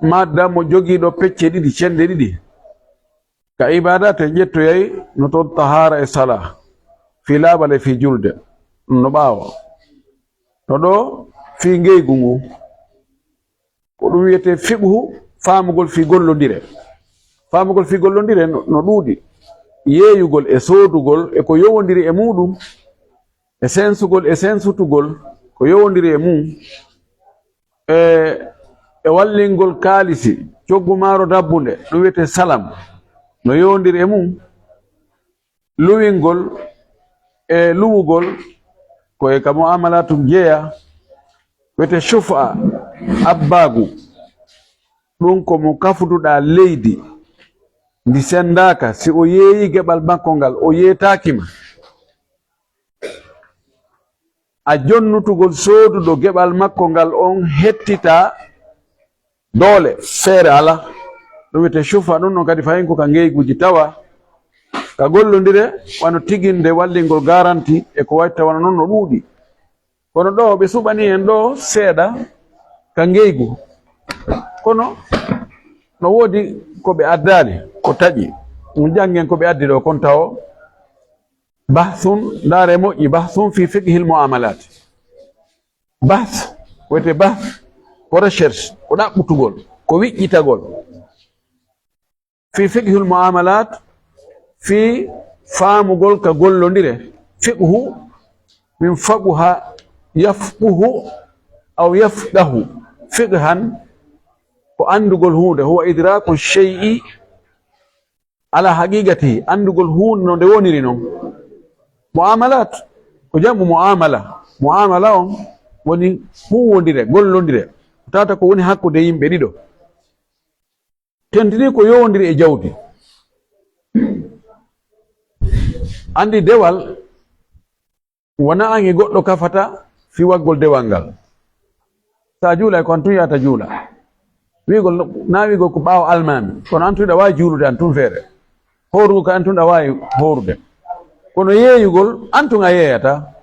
madda mo jogiiɗo pecce ɗiɗi cende ɗiɗi ka ibadate ƴettoyay no toon tahara e sala fi laaɓal e fi julde ɗum no ɓaawa to ɗo fi ngeygu ngu ko ɗum wiyete fiɓhu faamugol fi gollondire. Faamugol fi gollondire no ɗuuɗi yeeyugol e soodugol e ko yowondiri e muɗum e sensugol e sensutugol ko yowondiri e mum e wallingol kaalisi coggu maaro dabbunde ɗum wiyete salam no yowondiri e mum luwingol e luwugol koye ka muamalatum jeeya wiyete shufa abbaagu ɗum ko mo kafuduɗa leydi ndi sendaka si o yeeyi geɓal makko ngal o yeetakima a jonnutugol sooduɗo geɓal makko ngal on hettita doole feere ala ɗum wiyete shufa ɗum noon kadi fayin ko ka ngeyguji tawa ka gollondire wano tiginde wallingol garanti e ko wawi tawana noon no ɗuuɗi kono ɗo ɓe suɓani en ɗo seeɗa ka ngeygu kono no woodi ko ɓe addani ko taƴi ɗum janggen ko ɓe addi ɗo kon taw bahthun ndaare moƴƴi bahthun fi fiqhil muamalat bahth wiyete bahth ko recherche ko ɗaɓɓutugol ko wiƴƴitagol fi fiqhil muamalat fi faamugol ka gollondire fiqhu min faɓuha yafɓuhu aw yafɗahu fiqhan ko andugol hunde huwa idraku shay'i ala haqiqati andugol hunde no nde woniri noon muamalat ko jamɓu muamala on woni huwodire gollondire tata ko woni hakkude yimɓe ɗiɗo tentini ko yowodiri e jawdi andi dewal wona an e goɗɗo kafata fi waggol dewal ngal sa juula ko an tun yata juula wigol na wigol ko ɓaawo almami kono an tun ɗa wawi juulude an tun feere horugo ko an tun ɗa wawi horude kono yeeyugol an tun a yeeyata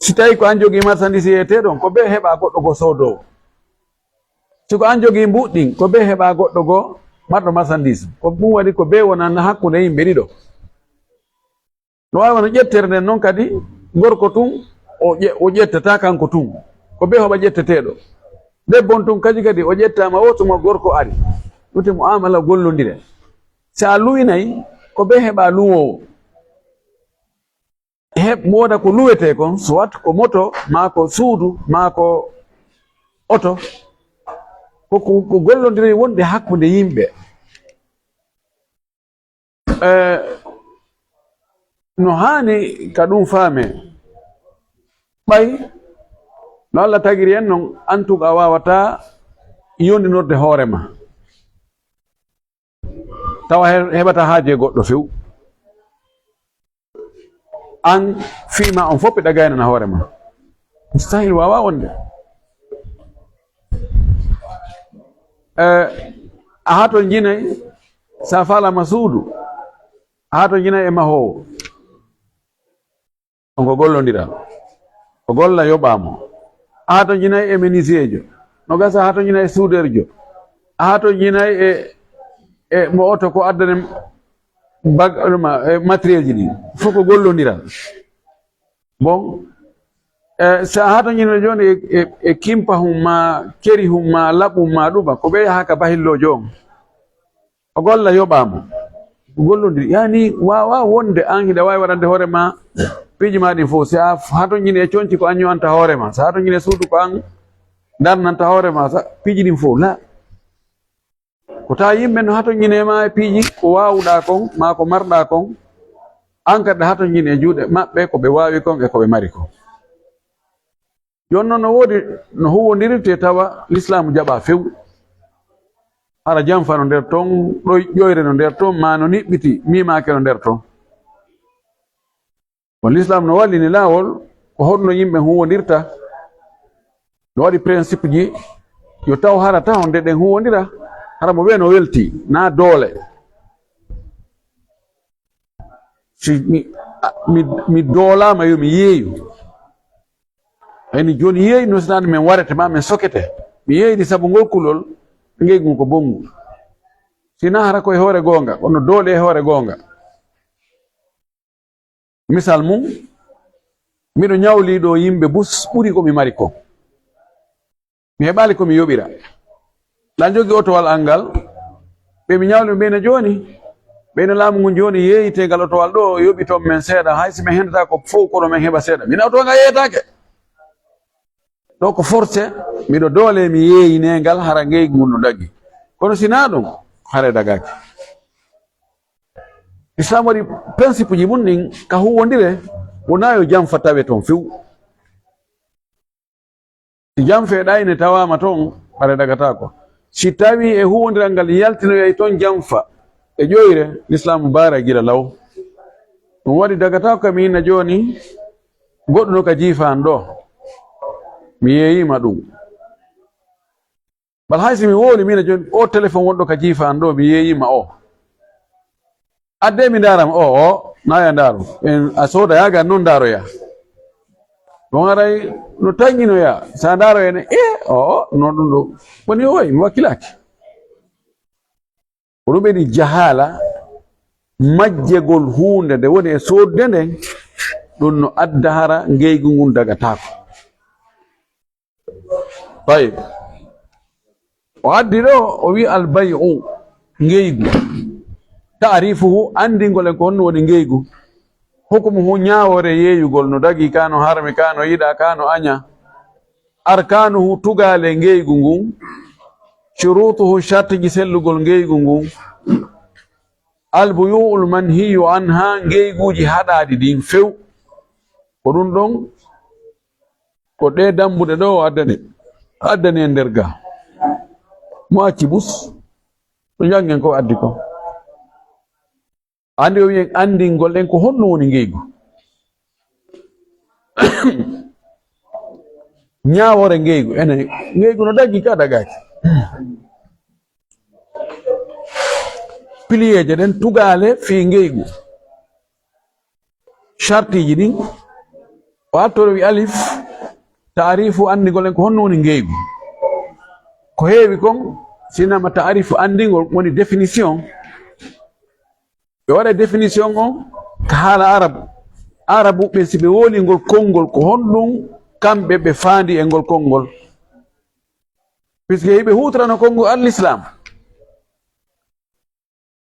si tawi ko an jogii marchandise yeeyeteɗon ko be heɓa goɗɗo go soodowo siko an jogii mbuɗɗin ko be heɓa goɗɗo go marɗo marchandise ko ɗum waɗi ko be wonan hakkude yimɓe ɗiɗo no wawi wono ƴettere nden noon kadi gorko tun o ƴettata kanko tun ko be hoɓa ƴetteteɗo debbon tun kaji kadi o ƴettama o tuma gorko ari ɗute muamala gollondire si a luwinayi ko be heɓa luwowo woda ko luwete kon soit ko moto ma ko suudu ma ko oto ko gollondire wonde hakkude yimɓe no hani ka ɗum faame ɓay no Allah tagiri en noon antugo a wawata yondinorde hoorema tawa heɓata haaje goɗɗo few an fiima on fof ɓe ɗagaynana hoorema mustahil wawa wonde a ha to jinayi sa falama suudu a ha to jinayi e mahowo onko gollondira o golla yoɓamo a ha to jinayi e ménisier no gasa ha to jinayi e suuderjo a ha to jinayi e mo oto ko addane matériel ji ɗi fof ko gollondira bon sa ha to jinayi joni e kimpa hum ma keri hum ma laɓum ma ɗuma ko ɓe yaha ka bahillojo on o golla yoɓamo ko gollondiri yani wawa wonde an hiɗa wawi waɗande hoore ma piiji ma ɗin fof si a haton jini e conci ko an ñowanta hoorema so haton jini e suudu ko an darnanta hoorema piiji ɗin fof la ko ta yimɓe no haton jini e ma e piiji ko wawuɗa kon ma ko marɗa kon an kadi haton jini e juuɗe maɓɓe ko ɓe wawi kon e ko ɓe mari kon joni noon no woodi no huwodirirte tawa l'islamu jaɓa few hara janfa no nder toon ɗo ƴoyre no nder toon ma no niɓɓiti mimake no nder toon bon l'islam no wallini laawol ko honno yimɓe huwodirta no waɗi principe ji yo taw hara taw nde ɗen huwodira hara mo wiya no welti na doole si mi doolama yo mi yeeyu hayni joni yeeyu no sinani min warete ma min sokete mi yeydi sabu ngol kulol ngeygu ko bongu sina hara koye hoore gonga kono doole e hoore gonga. Misal mum miɗo ñawliɗo yimɓe bus ɓuri komi mari ko mi heɓali komi yoɓira ɗan jogi otowal angal ɓe mi ñawli ɓeyna joni ɓeyno laamu ngu joni yeeyitegal otowal ɗo yoɓi toon men seeɗa haysi min hendata ko fof kono men heɓa seeɗa mina otowa nga yeeyetake ɗo ko forcé miɗo doole mi yeeyinegal hara ngeygu ngu no daggi kono sina ɗum hare dagaki. Islam waɗi principe ji mum ɗin ka huwodire wona yo janfa tawe toon few si janfeɗa ine tawama toon hare dagatako si tawi e huwodiral ngal yaltinoyay toon janfa e ƴoyre l'islam bara gila law ɗum waɗi dagatako kam inna joni goɗɗo no ka jiifan ɗo mi yeeyima ɗum bal haysi mi woni mina joni o téléphone wonɗo ka jiifan ɗo mi yeeyima o adde mi daram o naya daaro en a sooda yaga noon daaroya ɗon aray no tañinoya sa daaro ene o non ɗum ɗo woni oy mi wakkilaki oɗum ɓeɗi jahala majjegol hunde nde woni e sodde nden ɗum no adda hara ngeygu ngun dagatako. Tayib o addi ɗo o wi albayu ngeygu ta'rifuhu andingol en ko honno woni ngeygu hukmuhu ñawore yeeyugol no dagi kano harmi kano yiɗa kano aña arkanuhu tugale ngeygu ngun shurutuhu shartiji sellugol ngeygu ngun albuyu'ul manhiyu anha ngeyguji haɗaɗi ɗin few ko ɗum ɗon ko ɗe dambuɗe ɗo addani e nder ga mo acci bus to jangen ko addi ko andi o wiyen andingol ɗen ko honno woni ngeygu ñawore ngeygu ene ngeygu no daggi ka dagaki piliyeje ɗen tugale fi ngeygu shartiji ɗin o attore wi alif taarifu andigol ɗen ko honno woni ngeygu ko heewi kon sinama taarifu andigol woni définition ɓe waɗa définition on ka haala arabu ɓe si ɓe woli ngol konngol ko honɗum kamɓe ɓe faandi e ngol konngol puisque yiɓe hutorano konngol al-islam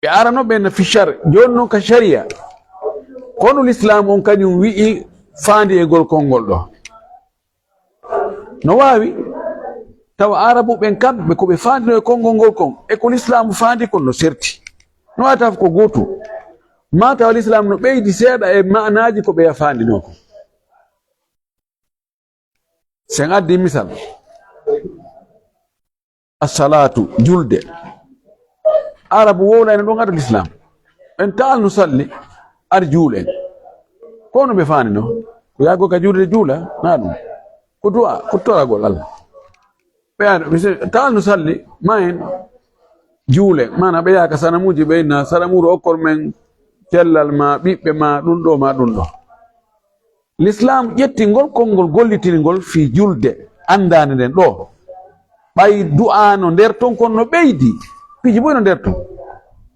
ɓe arano ɓe na fichar joni noon ka sharia kono l'islam on kañum wi'i faandi e ngol konngol ɗo no wawi tawa arabu ɓen kamɓe ko ɓe faandino e konngol ngol kon e ko l'islam faandi kon no serti no wataf ko goto ma tawa l'islam no ɓeydi seeɗa e manaji ko ɓeya faandino ko sen addi misal assalatu julde arabu wowlayno ɗon ado l'islam en taal no salli ar juulen kono ɓe faandino ko yago ka juulde juula na ɗum ko du'a ko toragol Allah ɓe aɗa taal no salli ma en juule mana ɓe yaka sanamuji ɓeyna sanamuru okkor men cellal ma ɓiɓɓe ma ɗum ɗo ma ɗum ɗo l'islam ƴetti ngol konngol gollitingol fi julde andande nden ɗo ɓay du'ano nder ton kon no ɓeydi piji boy no nder ton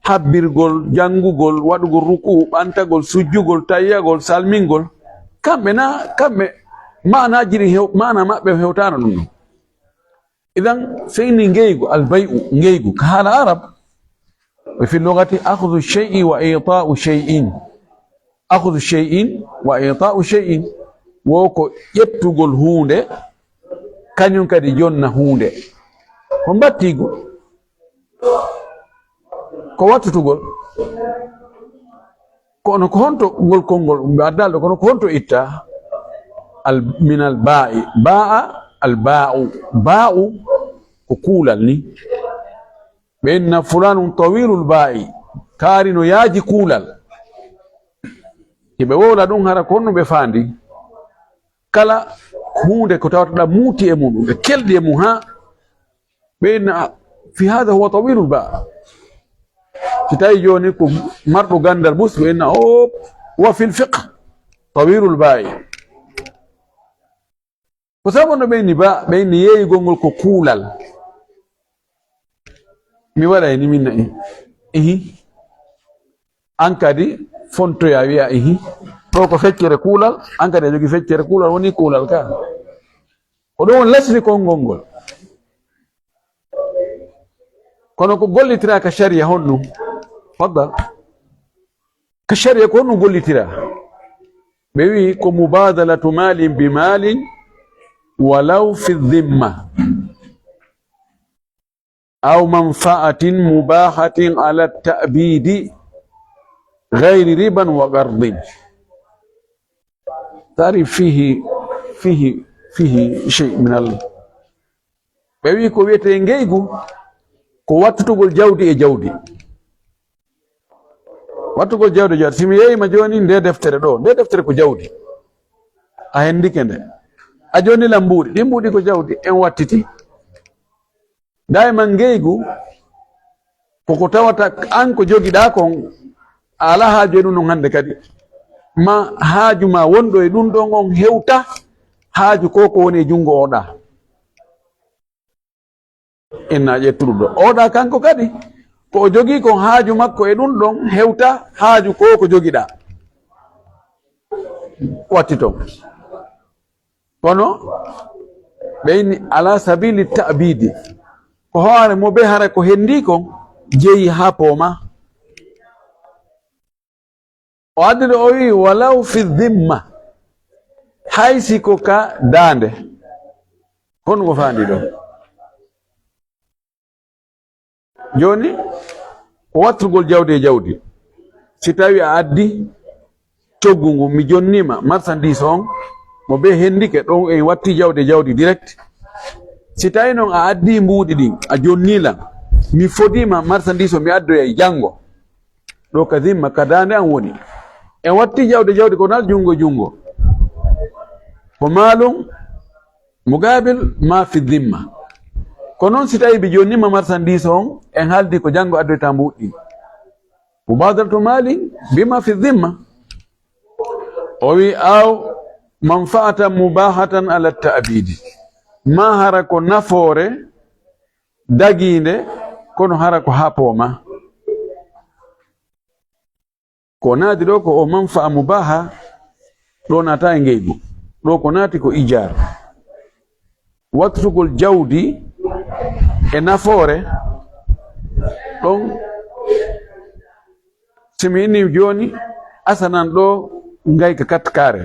habbirgol jangugol waɗugol ruku ɓantagol sujjugol tayyagol salmingol kamɓe manaji ɗi mana maɓɓe hewtano ɗum ɗo idan seyni ngeygu albay'u ngeygu ka haala arab وفي اللغة أخذ الشيء وإعطاء شيء أخذ الشيء وإعطاء شيء وكو يتغل هونde kañum kadi jonna hunde ko battigo ko wattutugol kono ko honto ngol konngol addalɗo kono ko honto itta min al ba'i ba'a al ba'u ko kuulal ni ɓenna fulanum tawilul ba'i kaari no yaaji kuulal hiɓe wowla ɗum hara ko honno ɓe faandi kala hunde ko tawata muuti e mum ɓe kelɗi e mum ha ɓenna fi hada huwa tawilul ba' si tawi joni ko marɗo gandal bus ɓenna o wa fil fiqh tawilul ba'i ko sabu no ɓeyni ba ɓeyni yeeyigol ngol ko kuulal. Mi waɗa ni minna ihi an kadi fontoya wiya ihi ɗo ko feccere kuulal, an kadi a jogi feccere kuulal, woni kuulal ka o ɗo won lasri konngol ngol. kono ko gollitira ka sharia honɗum faddal ka sharia ko honɗum gollitira ɓe wi ko mubadalatu malin bi malin walaw fi dhimma aw manfaatin mubahatin ala ta'bidi غير ربا وقرض. تعرف فيه شيء من ɓewi ko wiyete ngeygu ko wattutugol jawdi e jawdi. wattugol jawdi e jawdi simi yeyima joni nde deftere ɗo, nde deftere ko jawdi a hendike nde, a joni la mbuuɗi ɗi mbuuɗi ko jawdi en wattiti. dayman ngeygu koko tawata an ko jogiɗa kon ala haaju e ɗum ɗon hannde kadi ma haaju ma wonɗo e ɗum ɗon on hewta haaju ko ko woni e junngo oɗa inna ƴettuɗum ɗo oɗa kanko kadi ko o jogii kon haaju makko e ɗum ɗon hewta haaju ko jogiɗa watti ton. kono ɓeyni ala sabili ta'bidi ko hoore mo be hara ko hendi kon jeyi ha pooma. o addide o wi walaw fi dhimma haysi ko ka daande honɗum ko faandi ɗo joni ko watturgol jawdi e jawdi. si tawi a addi coggu ngu mi jonnima marchandise on mo be hendike ɗon en watti jawdi e jawdi direct. si tawi noon a addi mbuuɗi ɗin a jonnilan mi fodima marchandise o mi addoya janngo ɗo ka dhimma ka daande an woni en watti jawdi jawdi ko nal jungo ko maalum mugabil ma fi dhimma. ko noon si tawi ɓe jonnima marchandise on en haaldi ko janngo addoyta mbuuɗɗi mubadalatu mali bima fi dhimma. o wi aw manfaatan mubahatan ala ta'bidi ma hara ko nafoore dagiinde kono hara ko ha pooma. ko naati ɗo ko o manfa'a mubaha ɗo naata e ngeygu ɗo ko naati ko ijar wattugol jawdi e nafoore ɗon. simi inni joni asanan ɗo ngayka katkare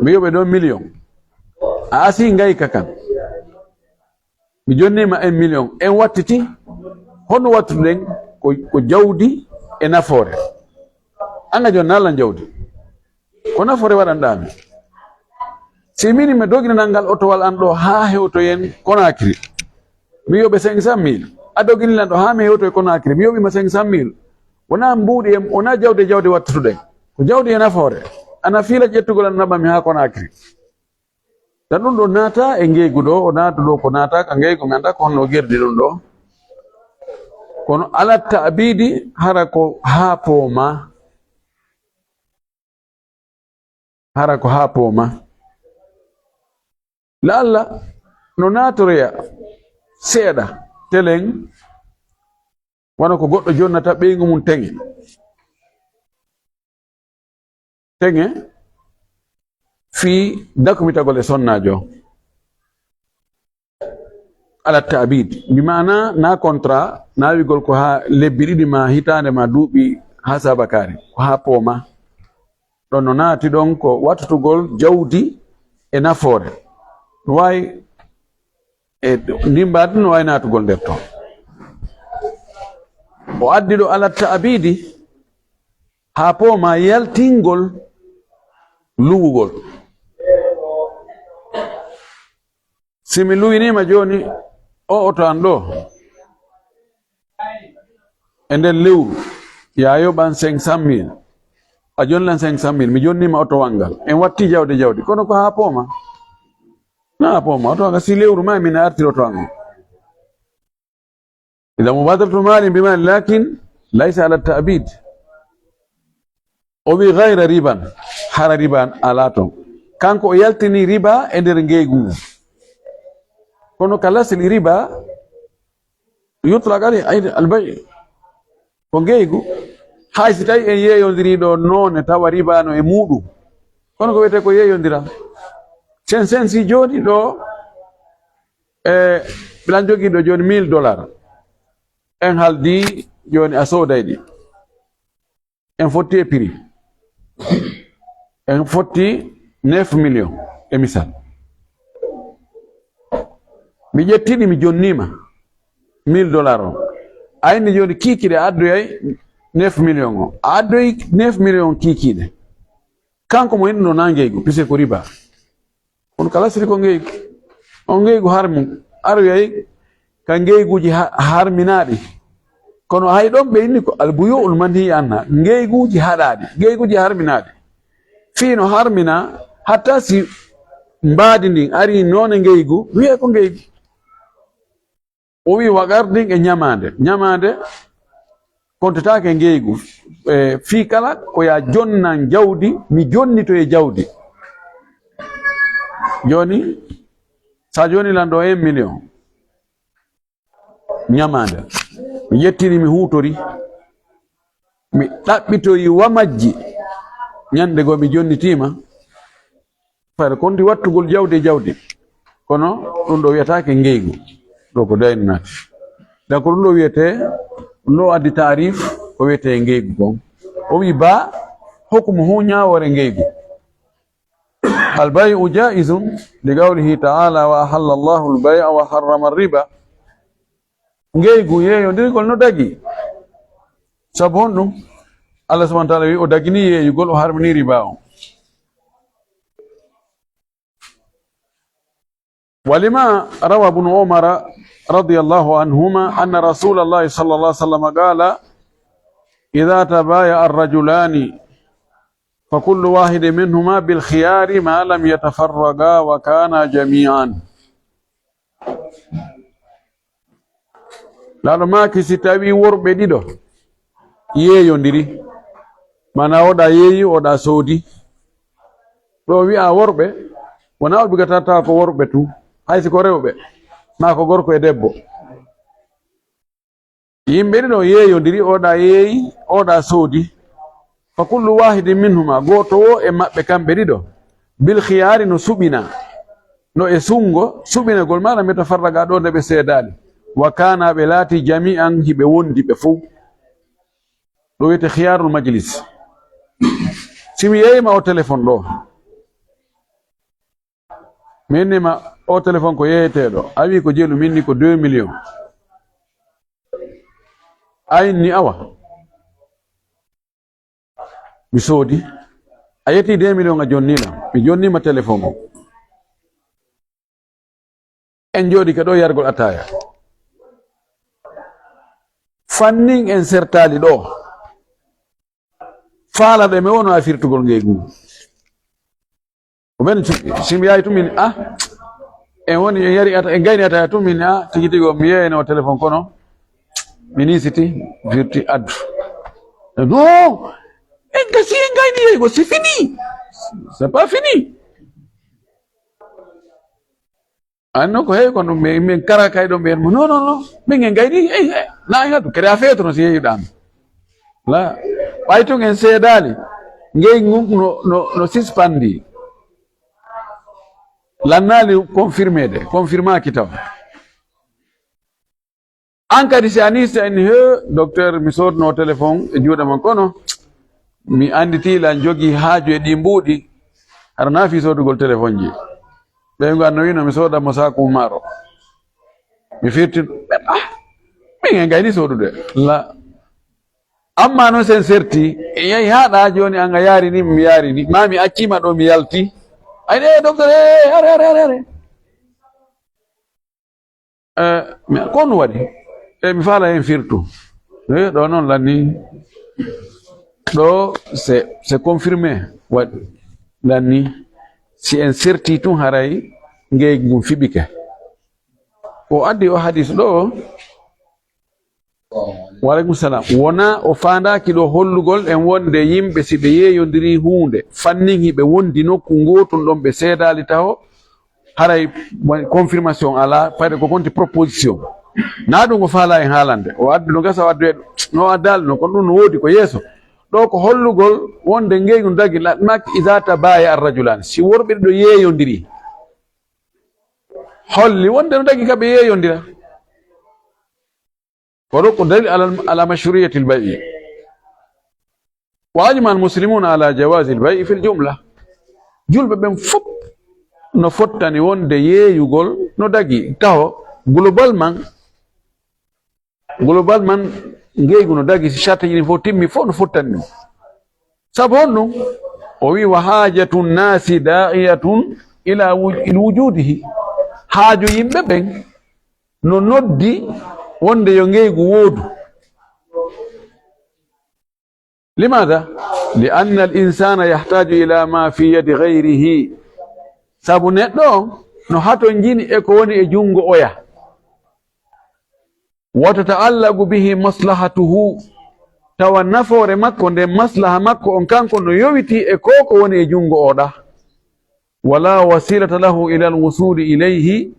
mi yoɓe ɗo million a asi ngayka kan mi jonnima 1 million en wattiti hono wattuɗen ko jawdi e nafoore. anga joni nalan jawdi ko nafoore waɗanɗami. si mini mi doginanal ngal otowal an ɗo ha hewtoyen Conakry mi yoɓe 500 000 a doginilan ɗo ha mi hewto e Conakry mi yoɓima 500 000 wona mbuuɗi em wona jawdi wattutuɗen ko jawdi e nafoore. ana fiila ƴettugol an naɓami ha Conakry tan ɗum ɗo naata e ngeygu ɗo o naata ɗo ko naata ka ngeygu mi anda ko honno gerdi ɗum ɗo. kono ala ta'bidi hara ko ha pooma lalla no natoroya seeɗa telen wona ko goɗɗo jonnata ɓeygu mum teŋe fi dakumitagol e sonnajo ala ta'bid bi mana na contrat na wigol ko ha lebbi ɗiɗi ma hitande ma duuɓi ha sabakari ko ha pooma ɗon no naati ɗon ko wattutugol jawdi e nafoore no wawi e ndimbadi no wawi naatugol nder ton. o addi ɗo ala ta'bidi ha pooma yaltingol luwugol. simi luwinima joni o oto an ɗo e nder lewru ya yoɓan 500 000 a jonlan 500 000 mi jonnima oto wangal en watti jawdi kono ko ha pooma na pooma oto wanga si lewru ma min artiri oto wango ida mubadaratu mali bimali lakin laysa ala ta'bid. o wi gayra riban hara riban ala ton kanko o yaltini riba e nder ngeygu kono kala sili riba yutlaq alayhi albay ko ngeygu hay si tawi en yeeyodiriɗo noone tawa riba no e muɗum kono ko wiyete ko yeeyodira sen si joni ɗo bilan jogiiɗo joni $1000 en haldi joni a sooday ɗi en fotti e prix en fotti 9 millions e misal mi ƴettiɗi mi jonnima $1000 o ayni joni kikiɗe addoyay 9 millions o a addoyi 9 millions kikiɗe kanko mo henɗuno na ngeygu puisque ko riba on kala siri ko ngeygu on ngeygu harmu aroyay ka ngeyguji harminaɗi kono hay ɗon ɓe inni ko albuyu'ul manhi anha ngeyguji haɗaɗi ngeyguji harminaɗi fiino harmina hatta si mbaadi ndin ari noone ngeygu wiye ko ngeygu o wi wagarndin e ñamande kontatake ngeygu fii kala ko ya jonnan jawdi mi jonnito e jawdi joni sa joni lan ɗo 1 million ñamande mi yettini mi huutori mi ɗaɓɓitoyi wamajji ñande go mi jonnitima fare konti wattugol jawdi kono ɗum ɗo wiyatake ngeygu ɗo ko dayni naati donc ɗum ɗo wiyete ɗum ɗo addi tarif ko wiyete ngeygu kon o wi ba hukmu hu ñawore ngeygu albay'u jaizun li qawlihi ta'ala wa ahalla Allahu al-bay'a wa harrama ar-riba ngeygu yeeyodirgol no dagi sabu hon ɗum Allah subhanahu wa ta'ala wi o dagini yeeyugol o harmini riba on ولما روى ابن عمر رضي الله عنهما أن رسول الله صلى الله عليه وسلم قال إذا تبايع الرجلان فكل واحد منهما بالخيار ما لم يتفرقا وكانا جميعا laalo maaki si tawi worɓe ɗiɗo yeeyondiri mana oɗa yeeyi oɗa soodi ɗo wi'a worɓe wona obligatoire ko worɓe tu haysi ko rewɓe ma ko gorko e debbo yimɓe ɗiɗo yeeyondiri oɗa yeeyi oɗa soodi fa kullu wahidin minhuma goto wo e maɓɓe kamɓe ɗiɗo bil khiyari no suɓina no e sungo suɓinagol maɗa meta farraga ɗo nde ɓe seedali wa kana ɓe laati jami'an hiɓe wondi ɓe fou ɗo wiyete khiyarul majlis simi yeyima o téléphone ɗo minnima o téléphone ko yeyeteɗo a wi ko jeelu minni ko 2 millions ayinni awa mi soodi a yetti 2 millions a jonnila mi jonnima téléphone o en jooɗi ke ɗo yargol ataya fannin en sertali ɗo faalaɗo mi wono a firtugol ngeygu ko men simi yayi tumin en woni en yari en gayni ataya tumin tigi tigo mi yeyene o téléphone kono mi nisiti firti addu non en gasi en gayni yeygo c'est fini c'est pas fini anno ko heewi kono min kara kay ɗo mbiyen mo non min en gayni na hadu kadi a feetono si yeeyiɗami la ɓay tun en seedali ngeygu no sispandi lannali confirmaki taw an kadi si anista en docteur mi sodno téléphone e juuɗe man kono mi anditilan jogii haaju e ɗi mbuuɗi hara naafi sodugol téléphone ji ɓe anno wino mi sodanmo saku maaro mi firti min en gayni sodude la amma noon sen serti e yahi haɗa joni anga yarini mi yarini ma mi accima ɗo mi yalti ayne docteur are ko no waɗi mi faala hen firtu ɗo noon lanni ɗo c'est confirmé waɗi lanni si en serti tun haray ngeygu ngun fiɓike o addi o hadis ɗo wa alaikum salam wona o fandaki ɗo hollugol en wonde yimɓe si ɓe yeyodiri hunde fannin hiɓe wondi nokku gotum ɗon ɓe seedali taho haray confirmation ala fayde ko konti proposition na ɗum ko faala en haalande o addu no gasa o addu no addali no kono ɗum no woodi ko yeeso ɗo ko hollugol wonde ngeygu dagi mak iza tabaya arrajulani si worɓe ɗo yeeyodiri holli wonde no dagi kaɓe yeeyodira ورق دليل على مشروعية البيع وأجمع المسلمون على جواز البيع في الجملة جلب بين فوب نفتني وان دي يقول نداجي تاو global man ngeygu no dagi shata yini fo timmi fo no fottani sabu honno o wi wa hajatu nasi da'iyatun ila wujudihi haaju yimɓe ɓen no noddi wonde yo ngeygu woodu لماذا؟ لأن الإنسان يحتاج إلى ما في يد غيره sabu neɗɗo no hato jini e ko woni e jungo oya وتتعلق به مصلحته tawa nafoore makko nde maslaha makko on kanko no yowiti e ko woni e jungo oɗa wala wasilata lahu ila alwusuli ilayhi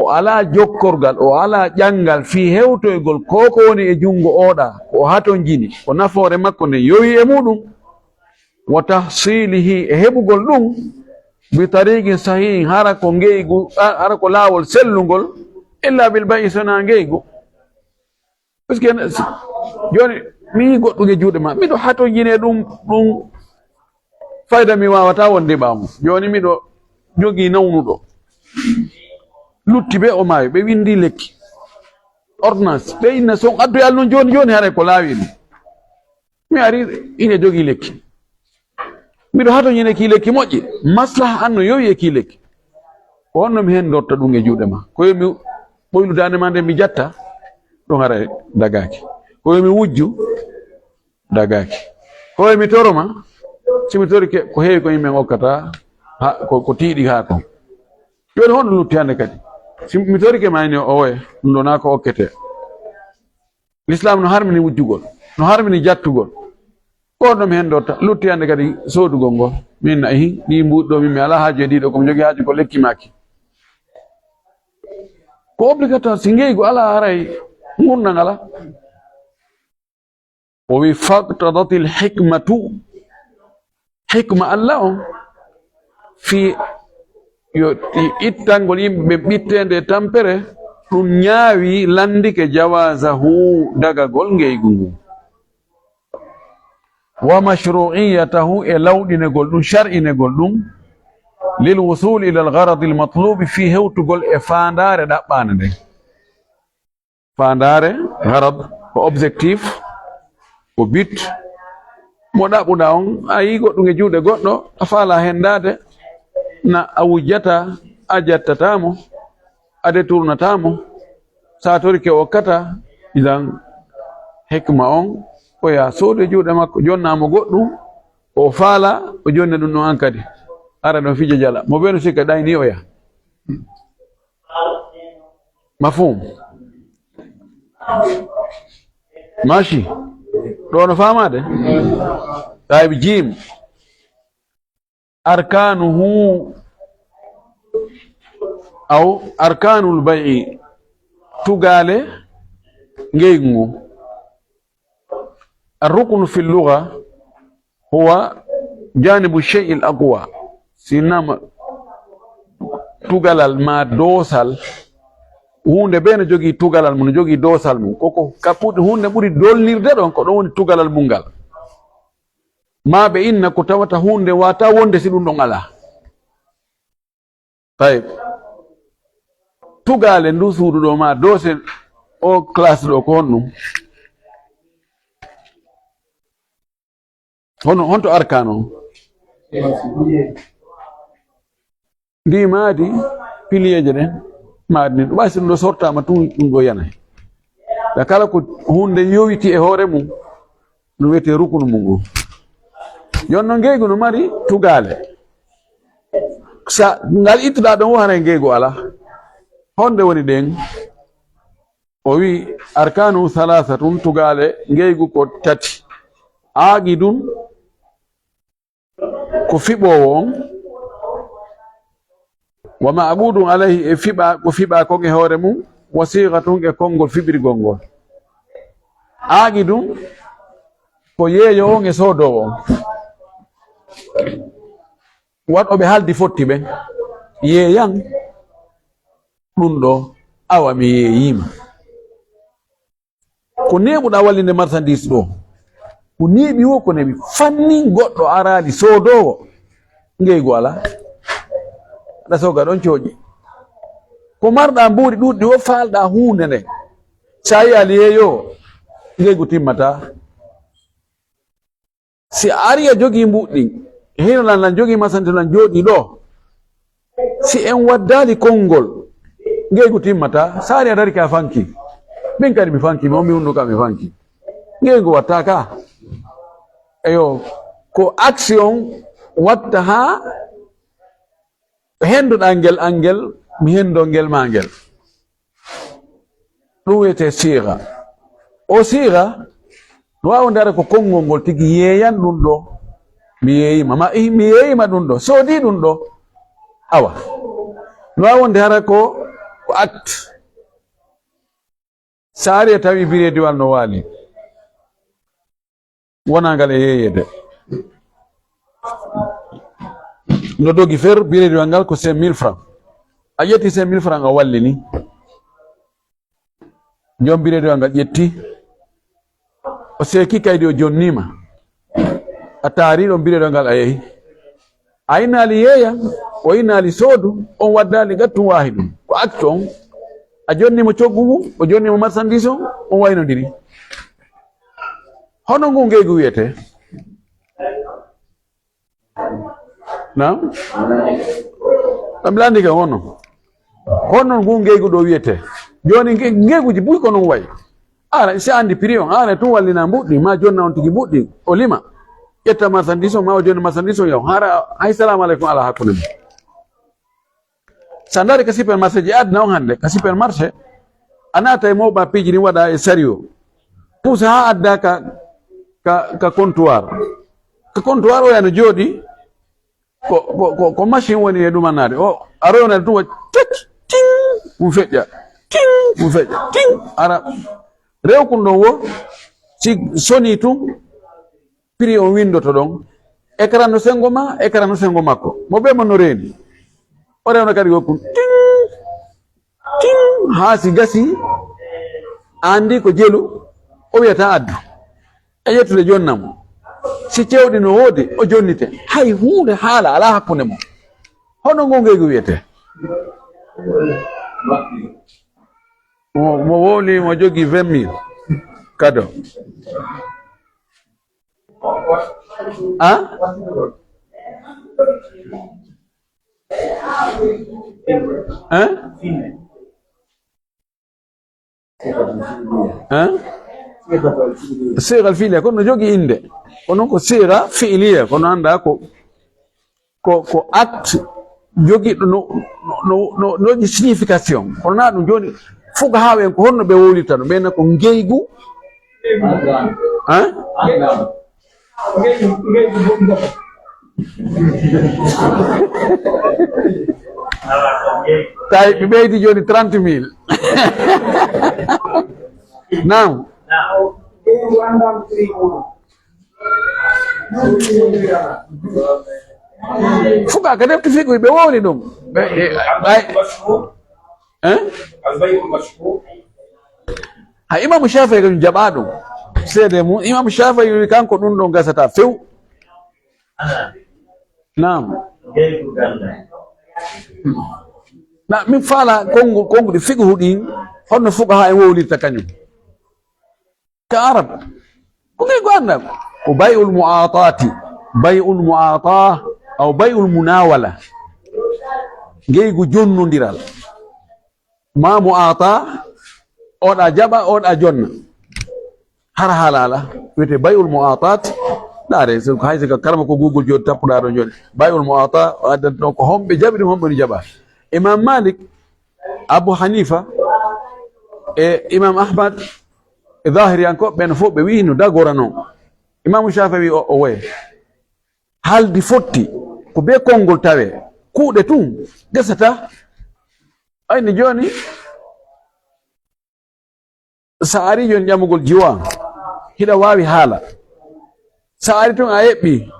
o ala jokkorgal o ala ƴangal fi hewtoygol ko woni e jungo oɗa ko haton jini ko nafoore makko nde yowi e muɗum wa tahsilihi e heɓugol ɗum bi tariqin sahihin hara ko ngeygu hara ko laawol sellugol illa bil ba'i sona ngeygu puisque joni mi goɗɗum e juuɗe ma miɗo hato jine ɗum fayda mi wawata wonde ɓamo joni miɗo jogii nawnuɗo lutti ɓe o maayo ɓe windi lekki ordonnance ɓe inna son addu e alnon joni haray ko laawi ɗum mi ari ine jogii lekki miɗo hato ñine ki lekki moƴƴi maslaha anno yowi e ki lekki ko honno mi hen dotta ɗum e juuɗe ma ko yomi ɓoyludande ma nde mi jatta ɗum haray dagaki ko yomi wujju dagaki ko yomi toroma simi torike ko heewi ko yimɓe okkata ko tiiɗi ha kon joni honno lutti hande kadi mi torike mayni o oye ɗum ɗo na ko okkete l'islam no harmini wujjugol no harmini jattugol ko honno mi hen dotta lutti hande kadi soodugol ngol min nayi ɗi mbuɗɗo min mi ala haaju e ɗiɗo komi jogii haaju ko lekki maki ko obligatoire si ngeygu ala haray gurdal ala o wi faqtadati lhikmatu hikma allah on fi yo ittangol yimɓe ɓittende tampere ɗum ñaawi landike jawasahu dagagol ngeygu ngu wa mashru'iyatahu e lawɗinegol ɗum shar'inegol ɗum lil wusul ila algaradi almatlubi fi hewtugol e fandare ɗaɓɓande nden fandare garad ko objectif ko but mo ɗaɓɓuɗa on a yi goɗɗum e juuɗe goɗɗo a faala hendade na a wujjata a jattatamo a détournatamo sa torike okkata idan hikma on o ya soodu e juuɗe makko jonnamo goɗɗum o faala o jonni ɗum ɗon an kadi ara ɗon fija jala mo ɓeno sikka ɗayni o ya mafhum mashi ɗo no famade طيب جيم أركانه أو أركان البيع تقال غيغو الركن في اللغة هو جانب الشيء الأقوى سينما تقال ما دوسال hunde ɓe no jogii tugalal mum no jogii dosal mum koko kappuɗe hunde ɓuri dolnirde ɗon ko ɗon woni tugalal mum ngal ma ɓe inna ko tawata hunde wata wonde si ɗum ɗon ala tayib tugale ndu suudu ɗo ma dose o classe ɗo ko honɗum honto arkan o ndi maadi piliyeje ɗen maadi ni ɗum ɓaysi ɗum ɗo sortama tun ɗum ɗo yanay da kala ko hunde yowiti e hoore mum ɗum wiyete rukunu mum ngu jonno ngeygu no mari tugale sa ngal ittuɗa ɗon wo hana ngeygu ala honde woni ɗen o wi arkanu thalathatun tugale ngeygu ko tati aqidun ko fiɓowo on wa ma'budun alayhi e fiɓa ko fiɓa kon e hoore mum wa sigatun e konngol fiɓirgol ngol aqidun ko yeeyo on e soodowo on waɗoɓe haaldi fotti ɓen yeeyan ɗum ɗo awa mi yeeyima ko neɓuɗa wallinde marchandise ɗo ko neeɓi wo ko neɓi fanni goɗɗo araali soodowo ngeygu ala aɗa soga ɗon cooƴi ko marɗa mbuuɗi ɗuɗɗi wo faalɗa hunde nde sa yi ali yeeyo ngeygu timmata si a ari a jogii mbuɗɗi hinolan lan jogii marchandise lan jooɗi ɗo si en waddali konngol ngeygu timmata sa ari a dari ka fanki min kadi mi fanki mi on mi hunduka mi fanki ngeygu watta ka eyo ko action watta ha henduɗa ngel angel mi hendo ngel ma ngel ɗum wiyete siira o siira no wawi ndara ko konngol ngol tigi yeeyan ɗum ɗo mi yeeyima mi yeeyima ɗum ɗo soodi ɗum ɗo awa no wawi wonde hara ko acte saari e tawi birediwal no waali wona ngal e yeeyede no dogi fer birediwal ngal ko 5000 francs a ƴetti 5000 francs a wallini jom birediwal ngal ƴetti o seeki kaydi o jonnima a taari ɗon birediwal ngal a yehi a innaali yeeya o innaali soodu on waddali gattum waahi ɗum ko acte on a jonnimo coggu ngu o jonnimo marchandise on waynodiri hono ngu ngeygu wiyete nam ɗam laandi ka hono ngu ngeygu ɗo wiyete joni ngeyguji buy ko non wayi ara si andi prix on ara tun wallina mbuɗɗi ma jonna on tigi mbuɗɗi o lima ƴetta marchandise on ma o jonni marchandise on yaw hara hay salamu aleykum ala hakkunde mum sa dari ka supermarché ji adna on hande ka supermarché a naata e mawɓa piiji ni waɗa e sario pousa ha adda ka comptoir o yana jooɗi ko machine woni e ɗumannade o a rewnade tun wa tek tin mum feƴƴa tin ara rewkun ɗon wo si soni tun prix on windoto ɗon écran no sengo ma écran no sengo makko mo ɓe mo no reeni o rewna kadi wokkun tin ha si gasi andi ko jelu o wiyata addu e ƴettude jonnamo si cewɗi no woodi o jonnite hay hunde haala ala hakkunde mo hono ngo ngeygu wiyete mo wowli mo jogi 20 000 kado siga fiiliya kono no jogi inde ko noon ko siga fiiliya kono anda ko acte jogiiɗo no signification kono na ɗum joni fuga haw en ko honno ɓe wowlirta ɗum ɓenna ko ngeygu tawi ɓe ɓeydi joni 30 000 nam fuga ka defti figuy ɓe wowli ɗum ha imamu Shafi'i kañum jaɓa ɗum seede mum imamu Shafi'i wi kanko ɗum ɗo gasata few nam na min faala konguɗi figu ɗin honno fuga ha en wowlirta kañum ka arab ko ngey go anda ko bay'ul mu'ata aw bay'ul munawala ngeygu jonnodiral ma mu'ata oɗa jaɓa oɗa jonna hara halala wiyete bay'ul mu'atat ɗare hay sika karama ko google joni tappuɗa ɗo joni bay'ul mu'ata addanto ko homɓe jaɓi ɗum homɓe no jaɓa imam Malik Abu Hanifa Imam Ahmad dhahiri anko ben fo be wi no dagorano. Imam Shafi'i o we haldi fotti ko be kongol tawe kuuɗe tun gesata ayni joni sa ari joni ƴamugol jiwa hiɗa wawi haala sa ari tun a yeɓɓi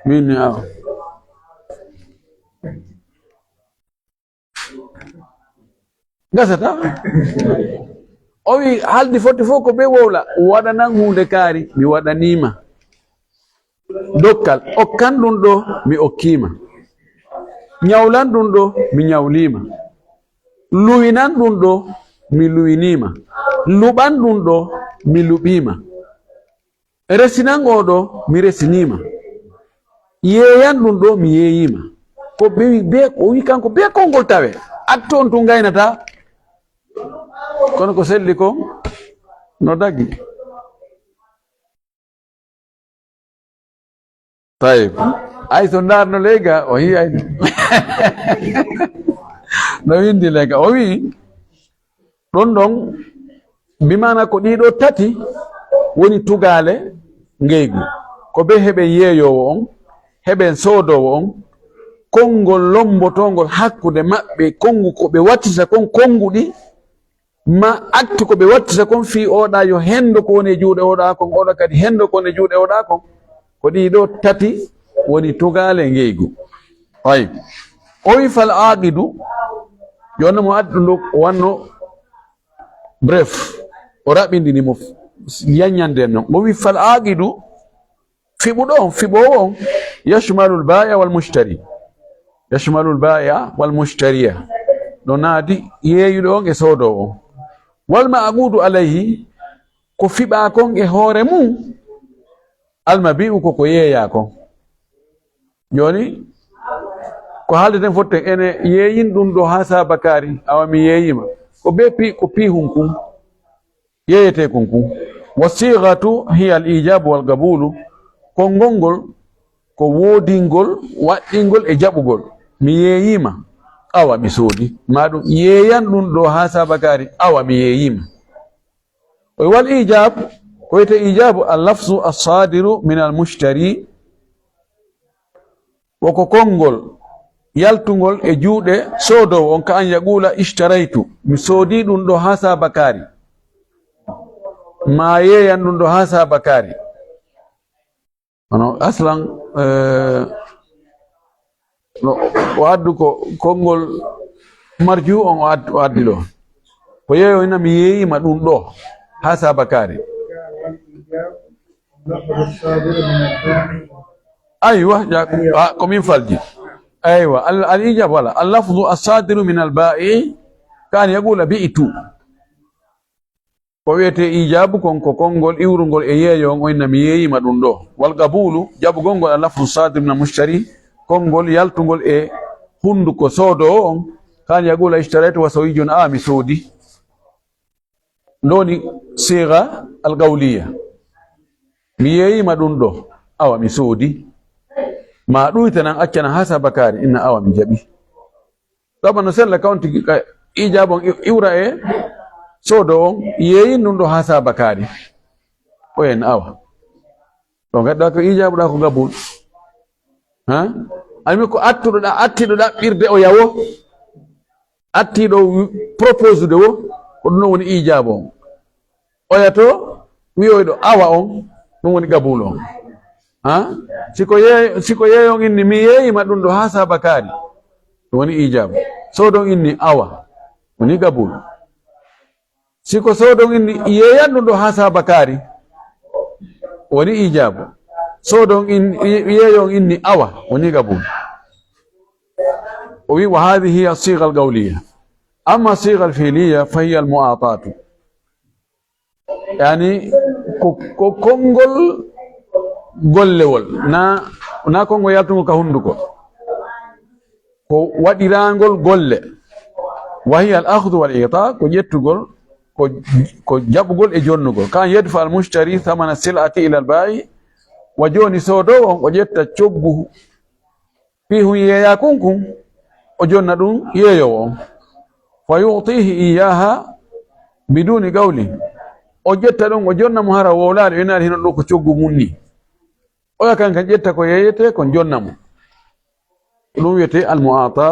min gasata o wi haldi fotti fof ko be wowla waɗanan hunde kaari mi waɗanima dokkal okkan ɗum ɗo mi okkima ñawlan ɗum ɗo mi ñawlima luwinan ɗum ɗo mi luwinima luɓan ɗum ɗo mi luɓima resinan oɗo mi resinima yeeyan ɗum ɗo mi yeeyima ko be o wi kanko be kongol tawe atto on tun gaynata kono ko selli ko no dagi tayib ay so ndarno leyga o yi ay no windi leyga o wi ɗon ɗon bimana ko ɗiɗo tati woni tugale ngeygu ko be heɓen yeeyowo on heɓen soodowo on konngol lombotongol hakkude maɓɓe kongu ko ɓe wattita kon konguɗi ma acte ko ɓe wattita kon fi oɗa yo hendo ko woni e juuɗe oɗa kon oɗa kadi hendo ko woni e juuɗe oɗa kon ko ɗiɗo tati woni tugale ngeygu ay o wi fal aqidu joni mo addu ndu wanno bref o raɓɓindini mo yaññande noon o wi fal aqidu fiɓuɗo on fiɓowo on yashmalul baya wal mushtari yashmalul baya wal mushtariya no naadi yeeyuɗo on e soodowo on wal maaqudu alayhi ko fiɓa kon e hoore mum almabi'u ko yeeya kon joni ko haaldeten fotten ene yeeyin ɗum ɗo ha sabakari awa mi yeeyima ko be ko pihum kum yeeyete kon kum wasighatu hiya al ijabu wal qabulu kongolngol ko woodingol waɗɗingol e jaɓugol mi yeeyima awa mi soodi maɗum yeeyan ɗum ɗo ha sabakari awa mi yeeyima wal ijab ko wiyete ijabu al lafzu as-sadiru min al mushtari woko konngol yaltugol e juuɗe soodowo on ka an yaqula ishtaraytu mi soodi ɗum ɗo ha sabakari ma yeeyan ɗum ɗo ha sabakari ono aslan o addu ko konngol marju on o addi ɗo ko yeeyo ina mi yeeyima ɗum ɗo ha sabakari aywa ko min falji aywa al ijab wala al lafzu as-sadiru min al ba'i kan yaqula bi'tu ko wiyete ijabu kon ko konngol iwrugol e yeeyo on inna mi yeeyima ɗum ɗo wal qabulu jabugol ngol al lafzu sadiru min al mushtari konngol yaltugol e hunduko soodowo on kan yaqula ishtaraytu wa sawiyun mi soodi ndoni siga al qawliya mi yeeyima ɗum ɗo awa mi soodi ma ɗuyta nan accana ha sabakari inna awa mi jaɓi ɗaba no sella kawnti ijabon iwra e soodo on yeeyin ɗum ɗo ha sabakari o en awa ɗo gadɗa ko ijabuɗa ko gabul ha almi ko attuɗoɗa attiɗo ɗaɓɓirde o yawo attiɗo propose de wo ko ɗum woni ijabu on oyato wiyoyɗo awa on ɗum woni gabul on ha siko yeeyon inni mi yeeyima ɗum ɗo ha sabakari ɗum woni ijabu soodon inni awa woni gabul siko soodon inni yeeyan ɗum ɗo ha sabakari woni ijabu soodon yeeyon inni awa woni gabul o wi wa hadhihi as-sigha al-qawliya amma sigha al-fi'liya fa hiya al-mu'atatu yani ko konngol gollewol na kongo yaltugo ka hunduko ko waɗirangol golle wa hiya al akhdhu wal i'ta ko ƴettugol ko jaɓugol e jonnugol kan yadfa al mushtari thamana sil'ati ila al ba'i wa joni soodowo on o ƴetta coggu fi hun yeeya kunkun o jonna ɗum yeeyowo fa yu'tihi iyaha biduni qawli o ƴetta ɗum o jonna mo hara wowlaade o inaari hinon ɗo ko coggu munni oya kanka ƴetta ko yeeyete ko jonna mo ɗum wiyete almu'ata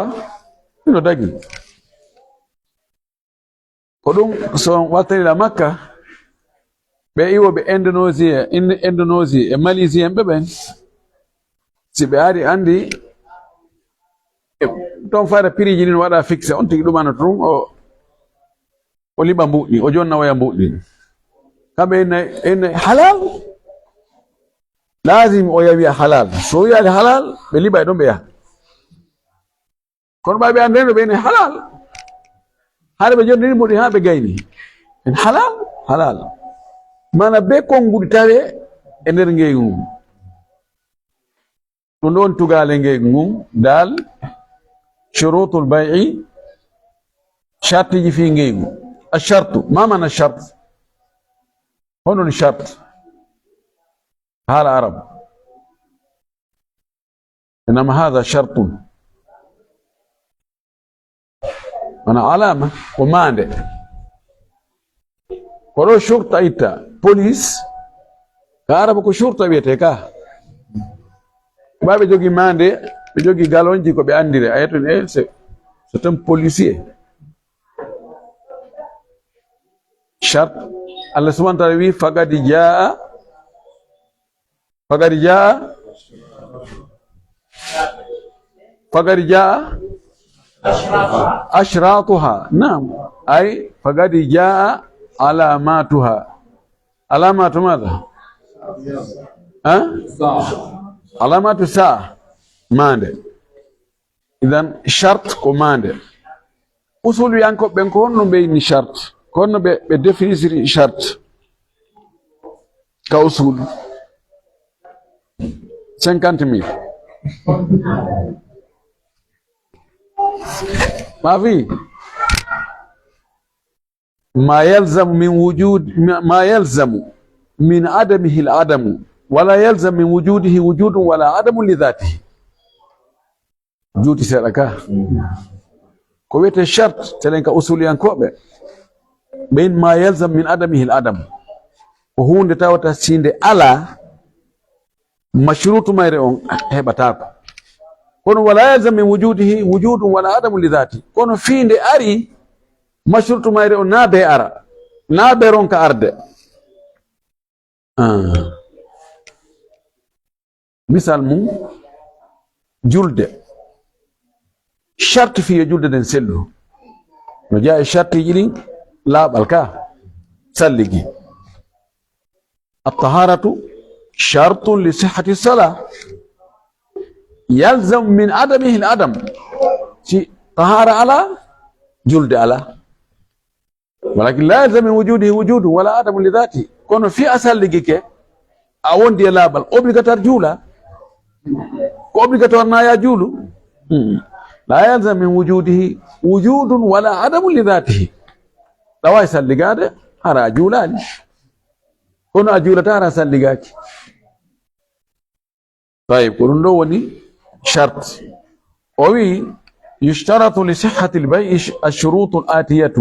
ino dagi ko ɗum so wattanila makka ɓe iwoɓe Indonésie e Malaisie en ɓen si ɓe ari andi ton fara piriji ɗin waɗa fixé on tigi ɗumana ɗum o liɓa mbuɗɗi o jonna waya mbuɗɗi kamɓe ene halal lazim o yawi halal so wiyade halal ɓe liɓa e ɗon ɓe yaha kono ɓaɓe andeno ɓe ene halal haade ɓe jonniri mbuɗi ha ɓe gayni en halal mana be konguɗi tawe e nder ngeygu ngu ɗum ɗon tugale ngeygu ngu dal shurutul bay'i shartiji fi ngeygu ashartu ma mana shart honon shart haala arab inama hadha shartun mana alama ko mande ko ɗo shurta itta police ka araba ko shurta wiyete ka ɓa ɓe jogi mande ɓe jogi galonji ko ɓe andire a yetton c'est un policier shart Allah subhanahu wa ta'ala wi faqad jaa ashratuha naam ay faqad jaa alamatuha alamatu madha alamatu saa mande idan shart ko mande usulu yanko ɓen ko honno ɓeyni shart ko honno ɓe définisiri shart ka usulu 50,000 ما في ما يلزم من عدمه العدم ولا يلزم من وجوده وجود ولا عدم لذاته جوتي سركا كويت الشرط تلنك أصوليان كوبة بين ما يلزم من عدمه العدم وهو نتاوتا سيند على مشروط ما يرون هبتاكو kono wala yalzam min wujudihi wujudun wala adamu li dhati kono fiinde ari mashrutu mayre o naabe ara naabe ronka arde misal mum julde charte fiye julde den sellu no jaa e chartiji ɗin laaɓal ka salligi at-taharatu shartun li sihhati salah يلزم من عدمه العدم شيء طهارة على جلد على ولكن لا يلزم من وجوده وجود ولا عدم لذاته كون في أسال لجيك أون دي لابل obligatoire جولا obligatoire نايا جولو لا يلزم من وجوده وجود ولا عدم لذاته لو يسال لجاده هرا جولاني كون أجولة هرا سال لجاك طيب كون لو وني شرط وي يشترط لصحة البيع الشروط الآتية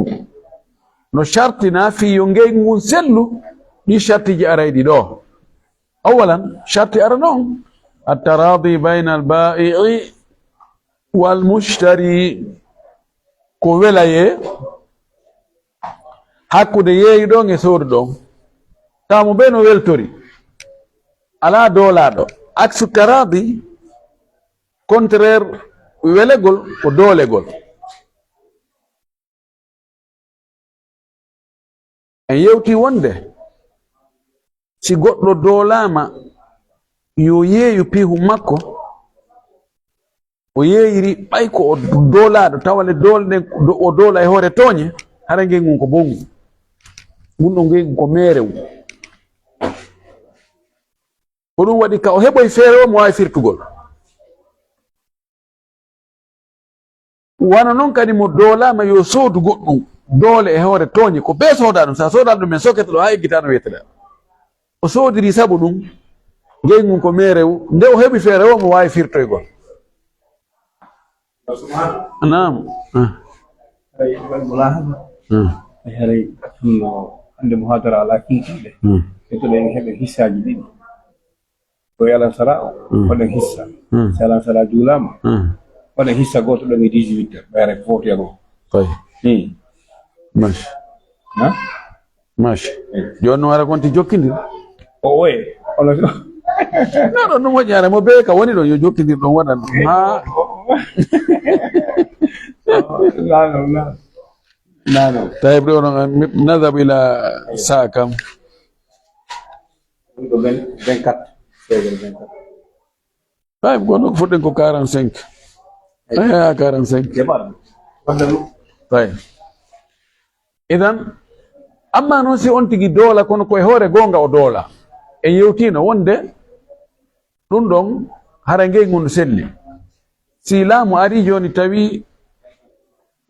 no sharti na fiyonge ngun sellu ni sharti ji araydi ɗo awalan sharti ara noon التراضي بين البائع والمشتري ko welaye hakkude yeeyɗon e sorɗon tamo ɓe no weltori ala doolaɗo aksu taradi contraire welegol ko doolegol en yewti wonde si goɗɗo doolama yo yeeyu pihu makko o yeeyiri ɓay ko o doolaɗo tawale doole nden o doola e hoore tooñe hara ngengu ko bongu gunɗo ngengu ko meerew ko ɗum waɗi ka o heɓoy feere o mo wawi firtugol wana noon kadi mo doolama yo soodu goɗɗum doole e hoore tooñe ko be sooda ɗum sa sooda ɗum men sokkete ɗo ha eggitano wiyeteda o soodiri sabu ɗum ngengu ko meerew nde o heɓi feere o mo wawi firtoygol نعم هذه عند محاضرة على كيكي itu yang hebe hissa jadi ko yala sara wala hissa sala julama wala hissa goto do 18 bare foto yago طيب ماشي na ماشي jonno wara konti jokkindir o we wala no no mo nyare mo be ka woni do yo jokkindir don wadan ha لا طيب نذهب الى ساعه كم 24 طيب قولوا فوتنكو 45 ايه 45 طيب اذا amma non si on tigi dola kono koye hoore gonga o dola e yewtino wonde ɗum ɗon hara ngey ngun selli si laamu ari joni tawi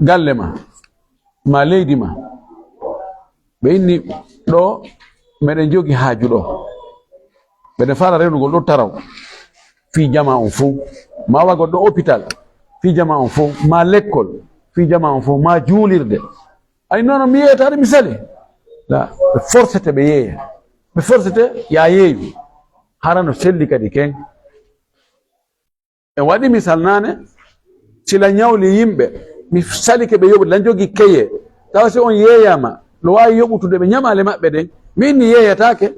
galle ma leydi ma ɓe inni ɗo meɗen jogi haaju ɗo meɗen fara renugol ɗo taraw fi jama on fo ma wagol ɗo hôpital fi jama on fo ma lekkol fi jama on fo ma juulirde ay nono mi yeyataɗe misali la ɓe forcete ɓe yeeya ɓe forcete ya yeeyu harano selli kadi ken e waɗi misal nane sila ñawli yimɓe mi salike ɓe yoɓude lan jogi keye tawa si on yeeyama no wawi yoɓutude ɓe ñamale maɓɓe ɗen min ni yeeyatake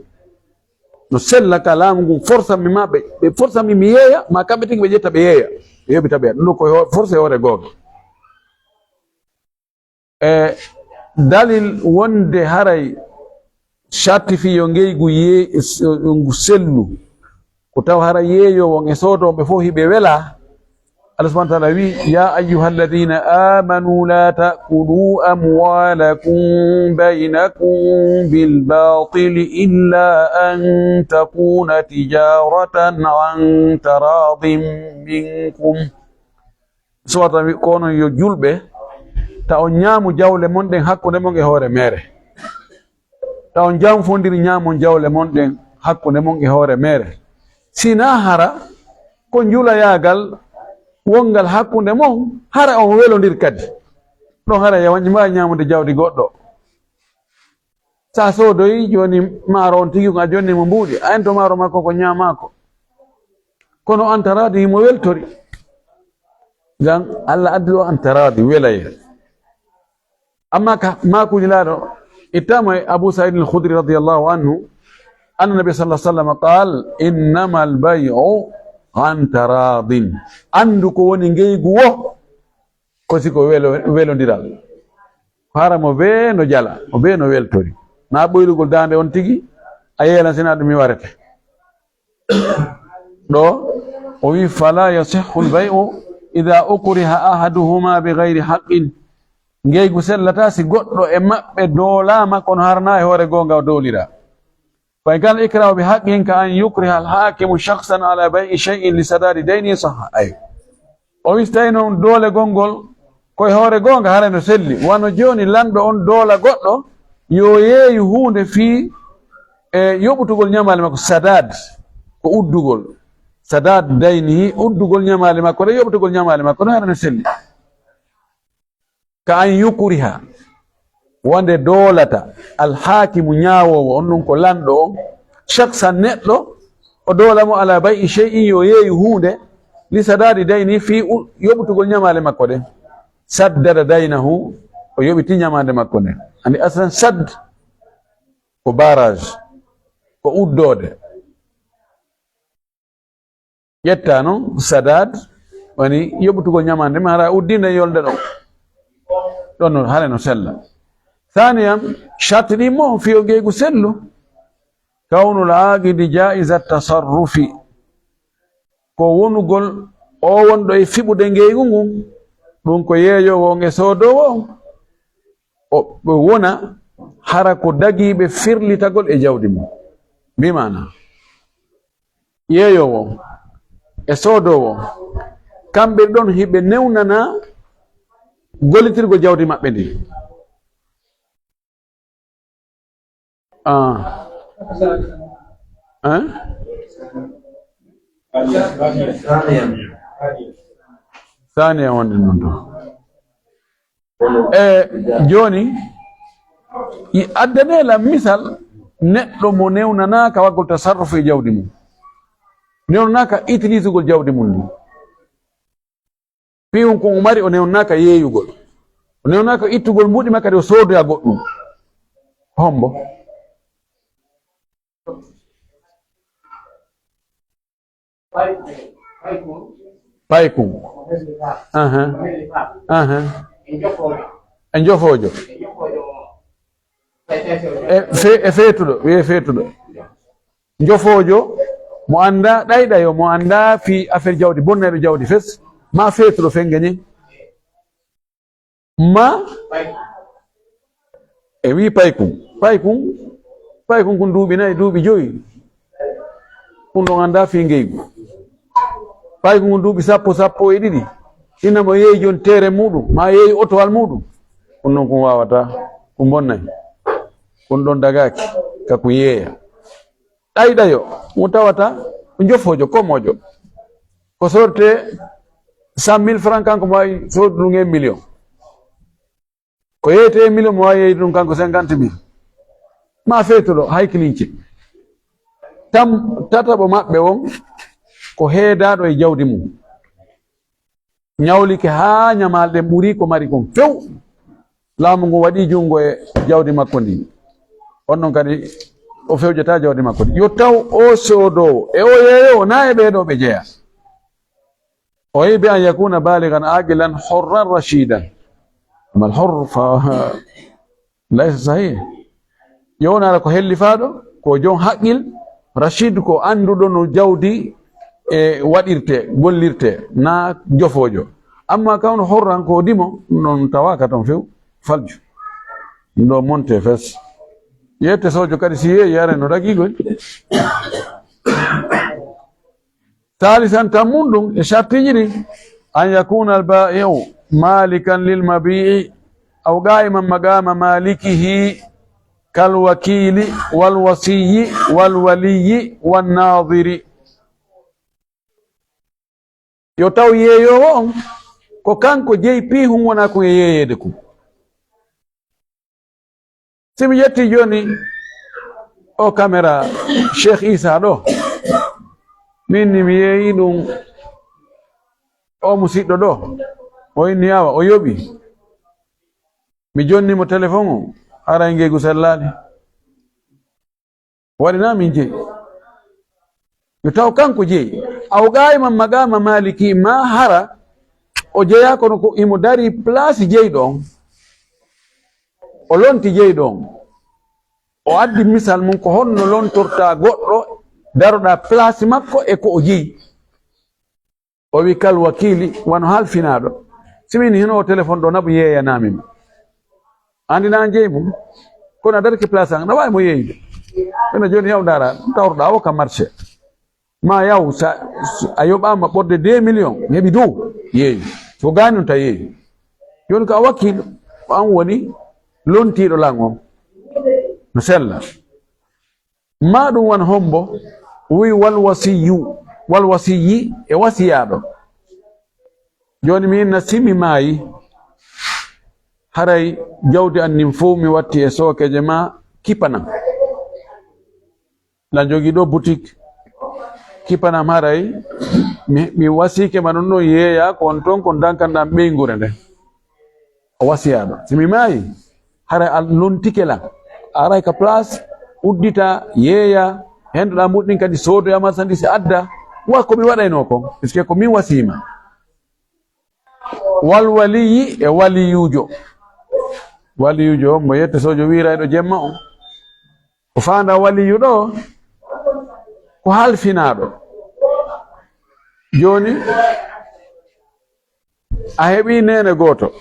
no sella ka laamu ngun force mi maɓɓe ɓe force mi yeeya ma kamɓe tigi ɓe ƴetta ɓe yeeya ɓe yoɓita ɓe ɗum ɗo koye force e hoore gooto e dalil wonde haray certifié ngeygu ngu sellu ko taw hara yeeyowo e soodoɓe fof hiɓe wela Allah subhanahu wa ta'ala wi ya ayyuha alladhina amanu la ta'kulu amwalakum bainakum bil batili illa an takuna tijaratan an taradin minkum sota kono yo julɓe ta on ñaamu jawle mon ɗen hakkunde mon e hoore mere ta on janfondiri ñaamon jawle mon ɗen hakkunde mon e hoore mere sina hara ko julayagal wongal hakkunde mon hara on welondir kadi ɗon hara yawanji mbawi ñamude jawdi goɗɗo sa sodoyi joni maaro on tigi ko a jonni mo mbuuɗi ayen to maaro makko ko ñamako kono antaradi mo weltori ngam Allah addi o antaradi welaye amma ka makuji laaɗo ittama Abu Sa'id al-Khudri radiyallahu anhu anna nabi sallallahu alaihi wasallam qal innama al-bay'u an taradin andu ko woni ngeygu wo ko siko welodiral hara mo be no jala o be no weltori na ɓoylugol dande on tigi a yeelan sina ɗum mi warete ɗo o wi fala yasihhu al-bay'u idha ukriha ahaduhuma bighayri haqqin ngeygu sellata si goɗɗo e maɓɓe doolama kono harna e hoore gonga o dowlira فإن كان الإكراه بحق كأن يكره الحاكم شخصا على بيع شيء لسداد دينه صح أي ويستعين دولة غونغول كوي هوري غونغا هارنو سلي وانو جوني لاندو اون دولة غوتو يو يهونde في يوبتugol ñamale makko sadad ko uddugol sadad dayni uddugol ñamale makko de yobtugol ñamale makko no harano selli ka an yukriha wonde doolata alhakimu ñaawowo on ɗum ko lanɗo on shaksan neɗɗo o doolamo ala bay'i shay'in yo yeeyi hunde li sadadi dayni fi yoɓutugol ñamale makko ɗen saddada daynahu o yoɓiti ñamade makko nden andi aslan sadd ko barrage ko uddode ƴetta noon sadad woni yoɓutugol ñamade ma hara uddinde yolde ɗon ɗon no hare no sella ثانيا شرط مو في غيغو سلو كون العاقد جائز التصرف ko wonugol o wonɗo e fiɓude ngeygu ngun ɗum ko yeeyowo nge soodowo o ɓe wona hara ko dagiɓe firlitagol e jawdi mum mbimana yeeyowo e soodowo kamɓe ɗon hiɓe newnana gollitirgo jawdi maɓɓe ndi ثانية ونندو joni i addane la misal neɗɗo mo newnanaka waggol tasarrufu e jawdi mum newnanaka utilise gol jawdi mum ndi piwon ko mari o newnanaka yeeyugol o newnanaka ittugol mbuɗi makka de o soodoya goɗɗum hombo paykum e jofojo e feetuɗo wiye feetuɗo jofojo mo anda ɗayɗayo mo anda fi affaire jawdi bonneɗo jawdi fes ma feetuɗo fengeñi ma e wi paykum ko duuɓi nayi duuɓi joyi ɗum ɗon anda fi ngeygu paykum ko duuɓi sappo e ɗiɗi ina mo yeeyi joni tere muɗum ma yeeyi otowal muɗum ɗum ɗon kon wawata ko bonnayi kon ɗon dagaki kako yeeya ɗayɗayo mo tawata ko jofojo komojo ko sorte 100 000 francs kanko mo wawi sodu ɗum 1 million ko yeyte 1 million mo wawi yeyde ɗum kanko 50 000 ma feetuɗo haykilince tataɓo maɓɓe on ko heedaɗo e jawdi mum ñawlike ha ñamalɗe ɓuuri ko mari kon few laamu ngu waɗi jungo e jawdi makko ndi on ɗon kadi o fewjata jawdi makko ndi yo taw o soodowo e o yeeyowo na e ɓeeɗo ɓe jeeya o yi bi an yakuna baligan aqilan hurran rashidan ama alhurr fa laysa sahih yownara ko hellifaɗo ko jon haqqil rashid ko anduɗo no jawdi e waɗirte gollirte na jofojo amma kawno horran ko dimo non tawaka ton few falju ɗo monte fes yette sojo kadi si yeeyi yare no ragigol ثالثا تمون شرطي أن يكون البائع مالكا للمبيع أو قائما مقام مالكه كالوكيل والوصي والولي والناظر يوتاو ييو ko kanko jeyi pihum wona ko yeeyede ko simi yetti joni o caméra Cheikh Issa ɗo min ni mi yeeyi ɗum o musidɗo ɗo o inni awa o yoɓi mi jonnimo téléphone o ara ngeygu sellali waɗina min jeyi yo taw kanko jeyi aw gayma magama maliki ma hara o jeeya kono ko imo dari place jeyɗon o lonti jeyɗon o addi misal mum ko honno lontorta goɗɗo daroɗa place makko e ko o jeeyi o wi kal wakili wano halfinaɗo simini hino o téléphone ɗo naɓo yeeyanamima andina jeeyi mum kono a darki place an aɗa wawi mo yeeyde ena joni yaw dara tawrɗa o ka marché ma yaw a yoɓama ɓorde 2 millions heeɓi dow yeeyi so gani on ta yeeyi joni ko a wakkilo ko an woni lontiɗo lan on no sella ma ɗum won hombo wi wal wasiyi e wasiyaɗo joni mi inna simi maayi haray jawdi an nin fof mi watti e sookeje ma kipanam la jogi ɗo boutique kipanam haray mi wasike ma ɗum ɗo yeeya kon toon kon dankanɗam ɓeygure nde o wasiyaɗo simi maayi haray a lontike lan aray ka place uddita yeeya henduɗa mbuɗɗin kadi soodoya marchandise adda wa komi waɗayno ko puisque ko min wasima wal waliyi e waliyujo mo yette sojo wirayɗo jemma on ko fanda waliyu ɗo ko halfinaɗo joni a heeɓi nene goto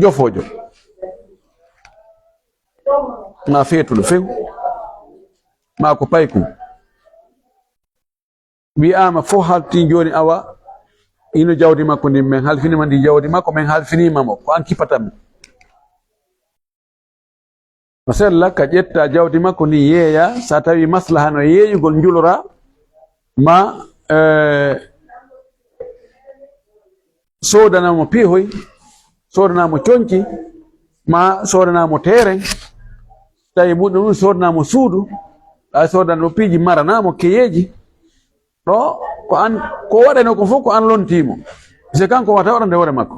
jofojo ma feetuɗo few ma ko paykum wiyama fof halti joni awa ino jawdi makko ndi min halfinima ndi jawdi makko min halfinimamo ko an kipatami no sella ka ƴetta jawdi makko ndi yeeya sa tawi maslaha no yeeyugol julora ma sodanamo pihoy, sodanamo conci, ma sodanamo terrain, tawi muɗum sodanamo suudu, ay sodanamo piiji maranamo keyeji. ɗo ko waɗano ko fof ko an lontimo, se kanko wata waɗande hoore makko.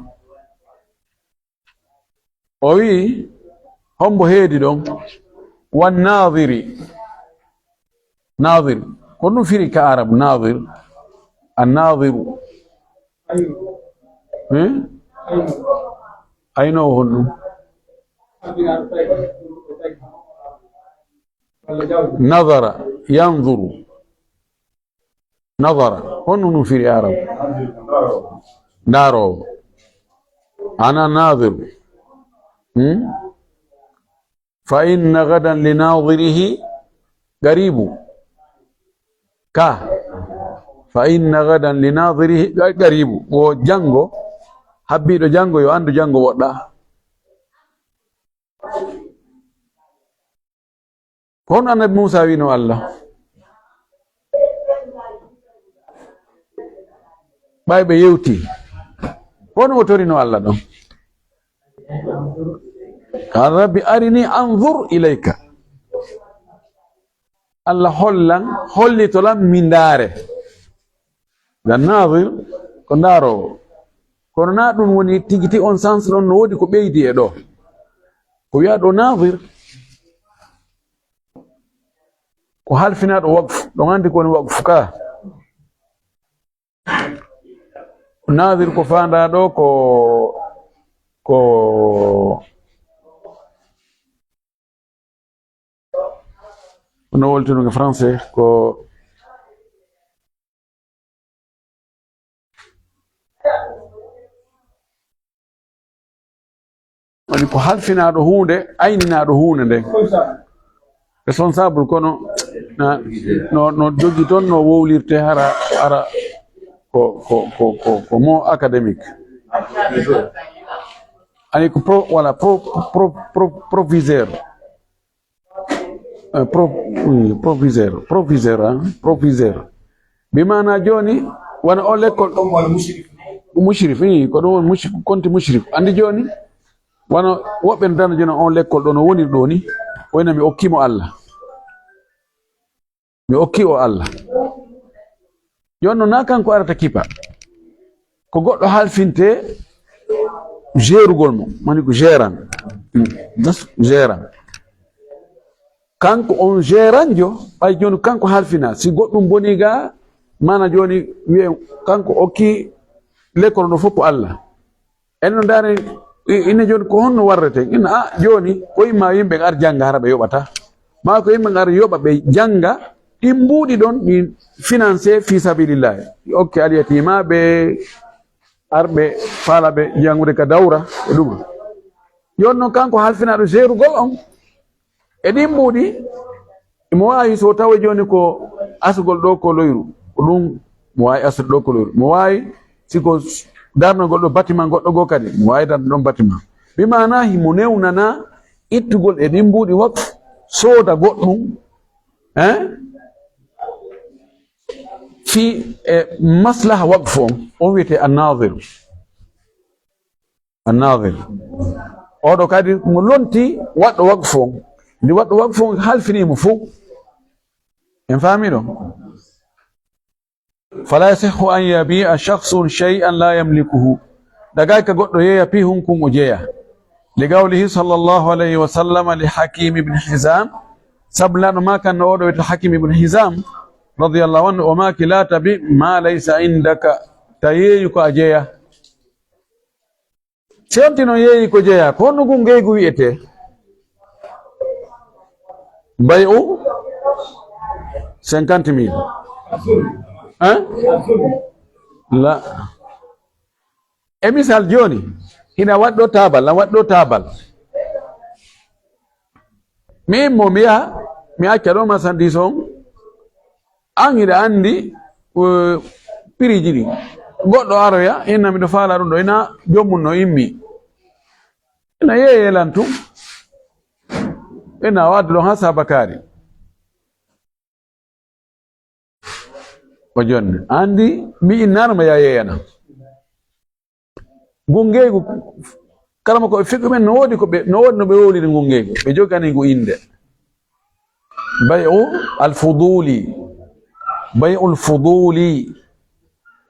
o wi hombo heedi ɗon wan nadiri, nadir ko ɗum firi ka arab, nadir annadiru aynowo honɗum nadara yanzuru, nadara honɗum ɗum firi arab, ndarowo ana nadiru. fa inna gadan li nadirihi garibu ka, fa inna gadan li nadirihi garibu, o jango habbiɗo jango yo andu jango woɗɗa. kono annabi Musa wino Allah ɓayɓe yewti, hono o torino Allah ɗon, qala rabbi arini anzur ilayka, Allah hollitolam min ndaare. ngam nadir ko ndaarowo, kono na ɗum woni tigiti on sens ɗon no woodi ko ɓeydi e ɗo, ko wiya ɗo nadir ko halfinaɗo waqf. ɗon andi ko woni waqf ka, nadir ko fanda ɗo ko no woltino nge français ko woni ko halfinaɗo hunde, ayninaɗo hunde nden, responsable kono no jogi toon no wowlirte ara ko mo académique ani ko proviseur proviseur bimana joni wana o l'école ɗon mushrif ko ɗum woni konti mushrif. andi joni wana woɓɓe no dana joni on l'école ɗo no woni ɗo ni, wayna mi okkimo Allah, mi okki o Allah. jonno na kanko arata kipa, ko goɗɗo halfinte gérugol mo, mani ko gérant kanko on géranjo. ɓay joni kanko halfina, si goɗɗum boni ga mana joni wiye kanko okki l'école ɗo fof ko Allah. en no ndaare ina joni ko honno warrete, ina joni ko imma yimɓe ar janga hara ɓe yoɓata, ma ko yimɓe ar yoɓa ɓe janga ɗin mbuuɗi ɗon ɗi financé fi sabilillahi, okke aliyatima ɓe arɓe faala ɓe jangude ka dawra e ɗuma. jonno kanko halfinaɗo gérugol on e ɗin mbuuɗi, mo wawi so tawi joni ko asugol ɗo ko loyru, ko ɗum mo wawi asude ɗo ko loyru, mo wawi siko darnogol ɗo bâtiment goɗɗo goo kadi mo wawi darde ɗon bâtiment. bimana himo newnana ittugol e ɗin mbuuɗi waqf, sooda goɗɗum fi maslaha waqf on wiyete annadir. oɗo kadi mo lonti waɗɗo waqf on, ndi waɗɗo waqf on halfinimo fof, en faami ɗo. fala yasihu an yabi'a shakhsun shay'an la yamlikuhu, dagay ka goɗɗo yeeya pi hunkun o jeeya. li qawlihi sallallahu alayhi wa sallam li Hakim ibn Hizam, sablaɗo ma kanno oɗo wiyete Hakim ibn Hizam radiyallahu anhu, o maki la tabi ma laysa indaka, ta yeeyi ko a jeeya. sentino yeeyi ko jeeya, ko honno ngun ngeygu wiyete bay'u 50 000 la e misal joni hina waɗɗo tabal, min mo mi yaha mi acca ɗo marchandise on, an hiɗa andi piriji ɗi, goɗɗo aroya inna miɗo faala ɗum ɗo, ina jommum no immi, ina yeeyelantu, ina wadde ɗon ha Sabakari. o jonni andi mi innanoma ya yeeyana, gungego kalama ko fiqh men no wodi ko be no wodi no be woli gungego be jogani go inde bay'u al-fuduli bay'u al-fuduli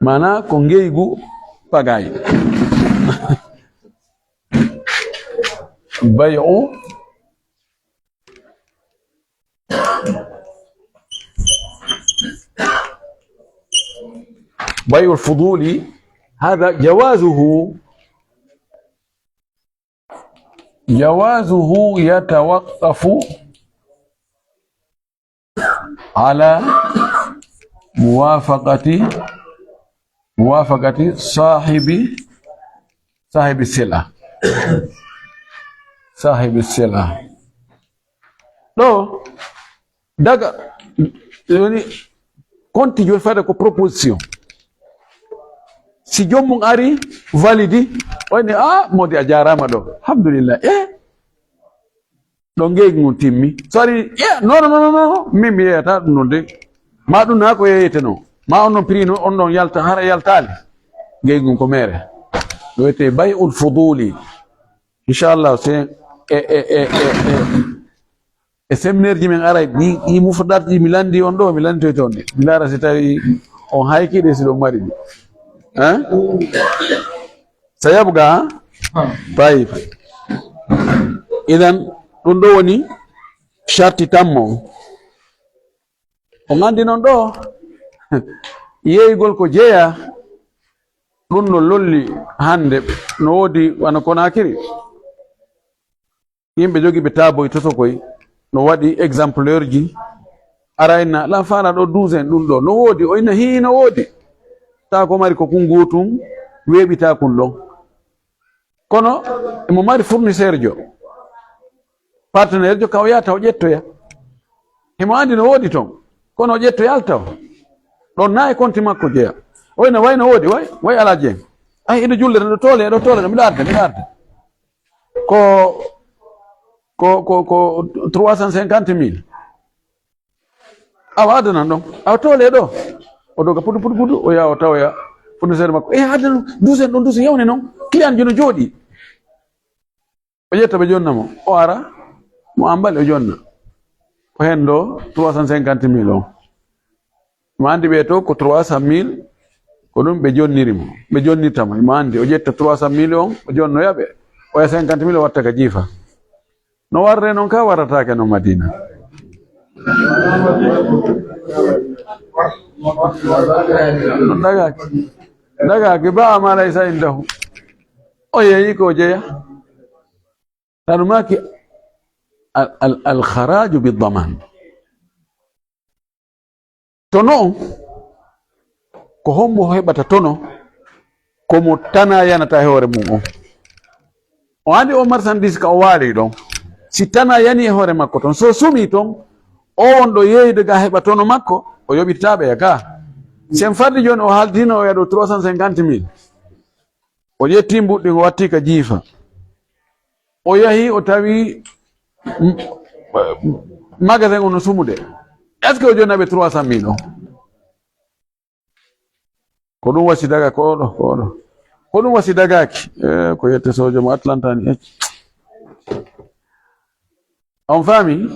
mana ko ngeygu pagay bay'u بيع الفضول هذا جوازه يتوقف على موافقة صاحب السلعة no daga yani konti jol fada ko proposition si jomum ari validi woni modi a jarama do alhamdulillah do ngeygu timmi sori no mimi yeta no de ma dum na ko yeyete no ma on prix no on don yalta hara yaltali ngeygu ko mere do ete bay'ul fuduli inshallah c'est séminaire ji men aray ni mu fadarti mi landi on do mi landi to ne mi lara si tawi on hayki de si do mari sayabga طيب idan dum do woni sharti tammo o ngandi non do yeygol ko jeya dum no lolli hande no wodi wana Konakiri yimbe jogi be tabo to koy no wadi exemplaire ji arayna la fana do 12 dum do no wodi o ina hina wodi ta ko mari ko kungutum webi ta kun long kono mo mari fournisseur jo partenaire jo kaw yata o jetto ya himo andi no wodi ton kono o jetto yalta don nay konti makko jeya o ina wayno wodi way ala jeng ay ido julle do tole mi larde ko 350,000 awadana non aw tole do o doga pudu o ya o tawya fournisseur makko hadano 12 yawne non client jono jodi o jetta be jonnamo o ara mo ambal o jonna ko hendo 350,000 on mo andi be to ko 300,000 ko dum be jonnirimo be jonnitamo mo andi o jetta 300,000 on o jonno yabe o ya 50,000 watta ka jifa no warre non ka warata ke no Madina daga ke ba ma laysa indahu o yeyi ko jeya tanumaki al kharaj bid-daman tono ko hombo hebata tono ko mo tana yanata hore mum o andi o marchandise ka o wali don si tana yani hore makko ton so sumi ton o won do yeyde ga heba tono makko o yobitabe ya ka sem fardi jon o haldino o yado 350,000 o yetti mbuddi o watti ka jifa o yahi o tawi magasin on sumude est ce que o jonabe 300,000 ko dum wasi daga ko dum wasi dagaki ko yette sojo mo Atlanta ni on fami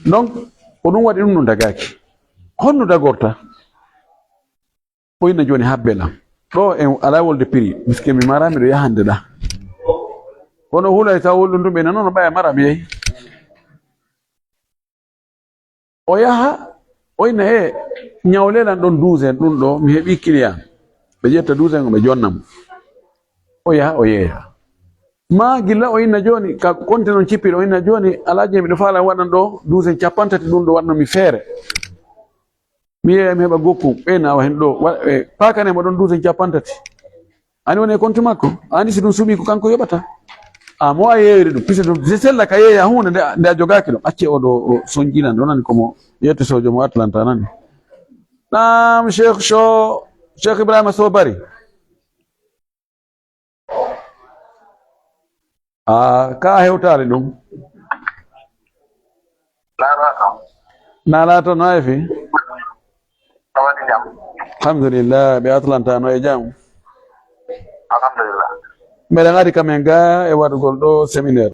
donc ko dum wadi dum no dagaki honno dagorta boyna joni habbela do en ala wolde prix miske mi marami do yahande da kono hulay taw woldo be non baya marami yeyi o yaha oyna nyawlelan don 12 dum do mi hebi client be jetta 12 be jonnam o yaha o yeya ma gilla o inna joni ka konte non cippi o inna joni alaje mi do fala wadan do 12 capantati dum do wadno mi fere mi heba gokku na wa hen do pakane mo don 12 capantati ani woni konti makko ani si dum sumi ko kanko yobata mo ayeri dum pise dum sella ka yeya hunde nda jogaki dum acce o do sonjina don nan ko mo yetti sojo mo Atlanta nan nam Sheikh Ibrahim Sobari ka hewtare dum nalato no fi alhamdulillah be Atlanta no e jam alhamdulillah mbeɗa ngari kamen ga e waɗugol ɗo séminaire